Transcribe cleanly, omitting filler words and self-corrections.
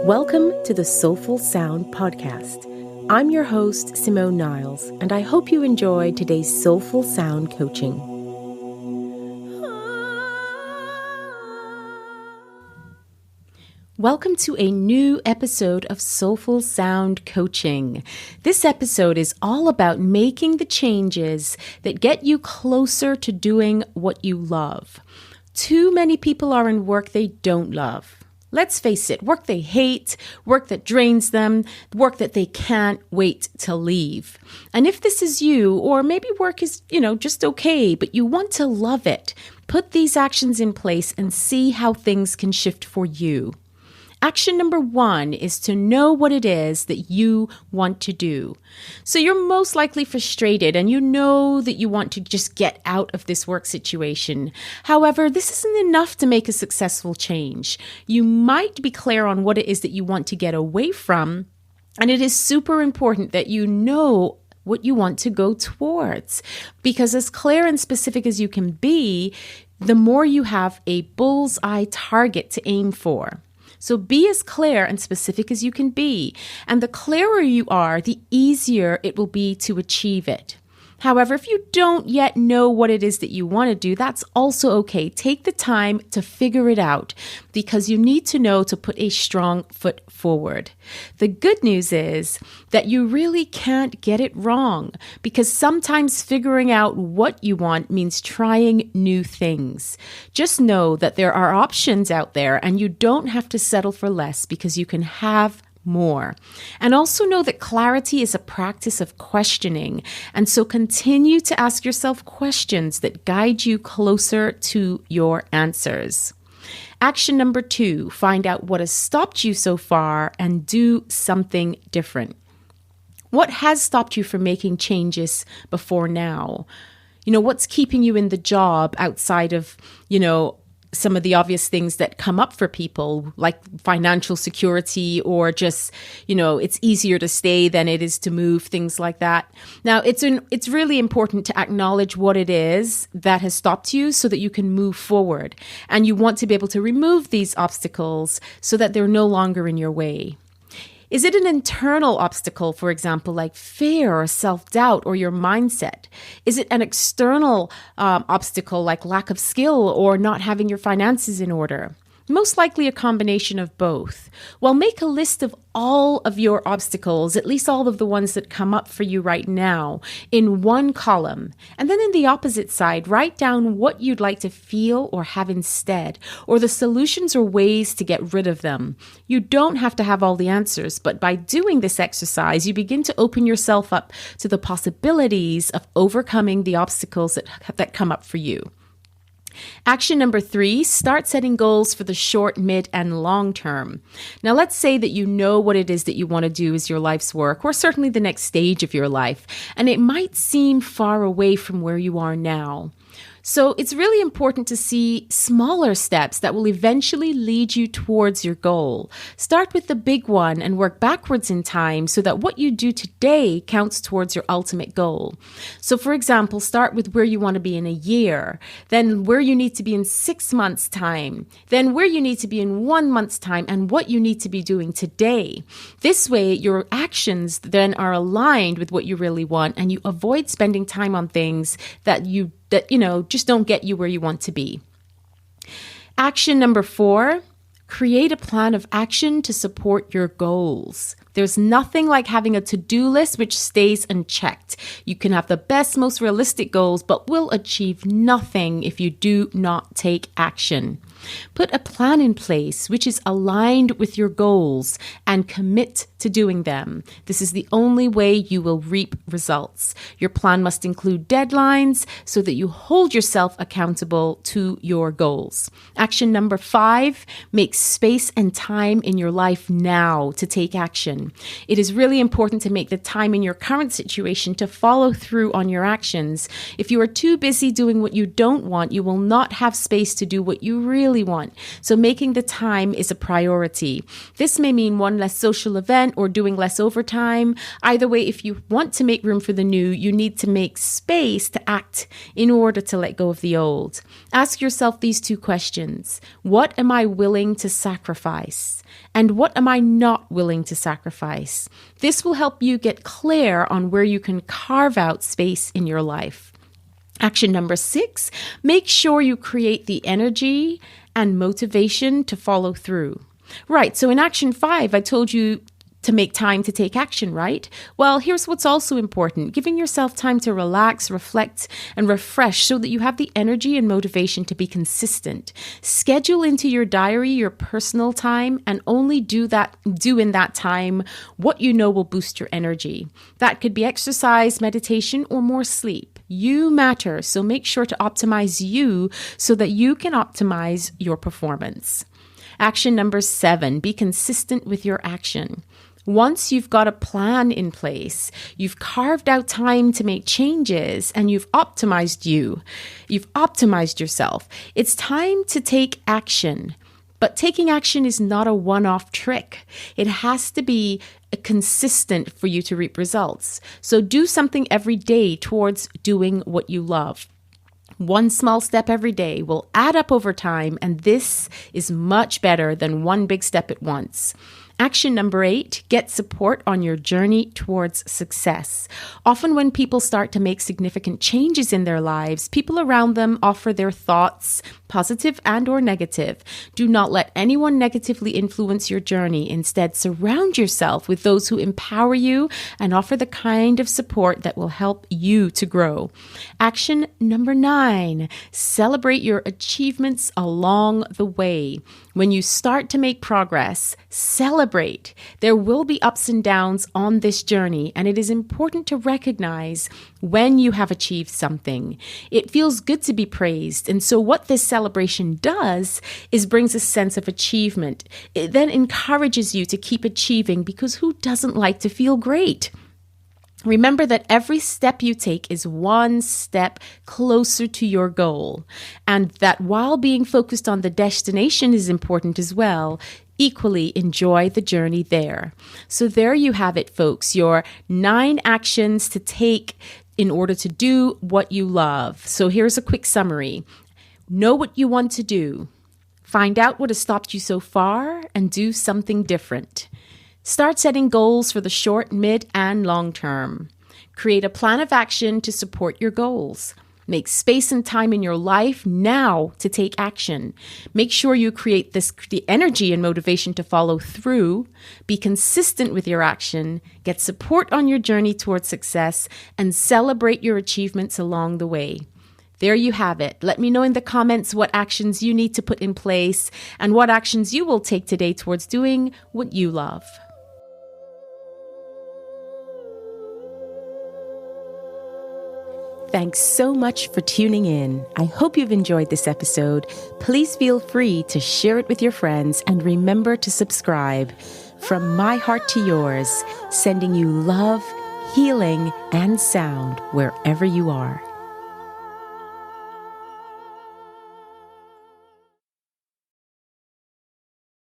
Welcome to the Soulfull Sound podcast. I'm your host, Simone Niles, and I hope you enjoy today's Soulfull Sound coaching. Welcome to a new episode of Soulfull Sound Coaching. This episode is all about making the changes that get you closer to doing what you love. Too many people are in work they don't love. Let's face it, work they hate, work that drains them, work that they can't wait to leave. And if this is you, or maybe work is, just okay, but you want to love it, put these actions in place and see how things can shift for you. Action number 1 is to know what it is that you want to do. So you're most likely frustrated and you know that you want to just get out of this work situation. However, this isn't enough to make a successful change. You might be clear on what it is that you want to get away from, and it is super important that you know what you want to go towards. Because as clear and specific as you can be, the more you have a bullseye target to aim for. So be as clear and specific as you can be. And the clearer you are, the easier it will be to achieve it. However, if you don't yet know what it is that you want to do, that's also okay. Take the time to figure it out because you need to know to put a strong foot forward. The good news is that you really can't get it wrong because sometimes figuring out what you want means trying new things. Just know that there are options out there and you don't have to settle for less because you can have more. And also know that clarity is a practice of questioning. And so continue to ask yourself questions that guide you closer to your answers. Action number 2, find out what has stopped you so far and do something different. What has stopped you from making changes before now? What's keeping you in the job outside of, some of the obvious things that come up for people like financial security or just, it's easier to stay than it is to move, things like that. Now, it's really important to acknowledge what it is that has stopped you so that you can move forward. And you want to be able to remove these obstacles so that they're no longer in your way. Is it an internal obstacle, for example, like fear or self-doubt or your mindset? Is it an external obstacle like lack of skill or not having your finances in order? Most likely a combination of both. Well, make a list of all of your obstacles, at least all of the ones that come up for you right now, in one column. And then in the opposite side, write down what you'd like to feel or have instead, or the solutions or ways to get rid of them. You don't have to have all the answers, but by doing this exercise, you begin to open yourself up to the possibilities of overcoming the obstacles that come up for you. Action number 3, start setting goals for the short, mid, and long term. Now, let's say that you know what it is that you want to do as your life's work, or certainly the next stage of your life, and it might seem far away from where you are now. So it's really important to see smaller steps that will eventually lead you towards your goal. Start with the big one and work backwards in time so that what you do today counts towards your ultimate goal. So for example, start with where you want to be in a year, then where you need to be in 6 months' time, then where you need to be in 1 month's time, and what you need to be doing today. This way, your actions then are aligned with what you really want, and you avoid spending time on things that just don't get you where you want to be. Action number 4, create a plan of action to support your goals. There's nothing like having a to-do list which stays unchecked. You can have the best, most realistic goals, but will achieve nothing if you do not take action. Put a plan in place which is aligned with your goals and commit to doing them. This is the only way you will reap results. Your plan must include deadlines so that you hold yourself accountable to your goals. Action number 5, make space and time in your life now to take action. It is really important to make the time in your current situation to follow through on your actions. If you are too busy doing what you don't want, you will not have space to do what you really really want. So making the time is a priority. This may mean one less social event or doing less overtime. Either way, if you want to make room for the new, you need to make space to act in order to let go of the old. Ask yourself these two questions. What am I willing to sacrifice? And what am I not willing to sacrifice? This will help you get clear on where you can carve out space in your life. Action number 6, make sure you create the energy and motivation to follow through. Right, so in action 5, I told you to make time to take action, right? Well, here's what's also important. Giving yourself time to relax, reflect, and refresh so that you have the energy and motivation to be consistent. Schedule into your diary your personal time and only do in that time what you know will boost your energy. That could be exercise, meditation, or more sleep. You matter, so make sure to optimize you so that you can optimize your performance. Action number 7, be consistent with your action. Once you've got a plan in place, you've carved out time to make changes, and you've optimized yourself, it's time to take action. But taking action is not a one-off trick. It has to be consistent for you to reap results. So do something every day towards doing what you love. One small step every day will add up over time, and this is much better than one big step at once. Action number 8, get support on your journey towards success. Often when people start to make significant changes in their lives, people around them offer their thoughts, positive and or negative. Do not let anyone negatively influence your journey. Instead, surround yourself with those who empower you and offer the kind of support that will help you to grow. Action number 9, celebrate your achievements along the way. When you start to make progress, celebrate. There will be ups and downs on this journey, and it is important to recognize when you have achieved something. It feels good to be praised, and so what this celebration does is brings a sense of achievement. It then encourages you to keep achieving, because who doesn't like to feel great? Remember that every step you take is one step closer to your goal, and that while being focused on the destination is important as well, equally enjoy the journey there. So there you have it, folks, your 9 actions to take in order to do what you love. So here's a quick summary. Know what you want to do. Find out what has stopped you so far and do something different. Start setting goals for the short, mid, and long term. Create a plan of action to support your goals. Make space and time in your life now to take action. Make sure you create the energy and motivation to follow through. Be consistent with your action. Get support on your journey towards success, and celebrate your achievements along the way. There you have it. Let me know in the comments what actions you need to put in place and what actions you will take today towards doing what you love. Thanks so much for tuning in. I hope you've enjoyed this episode. Please feel free to share it with your friends, and remember to subscribe. From my heart to yours, sending you love, healing, and sound wherever you are.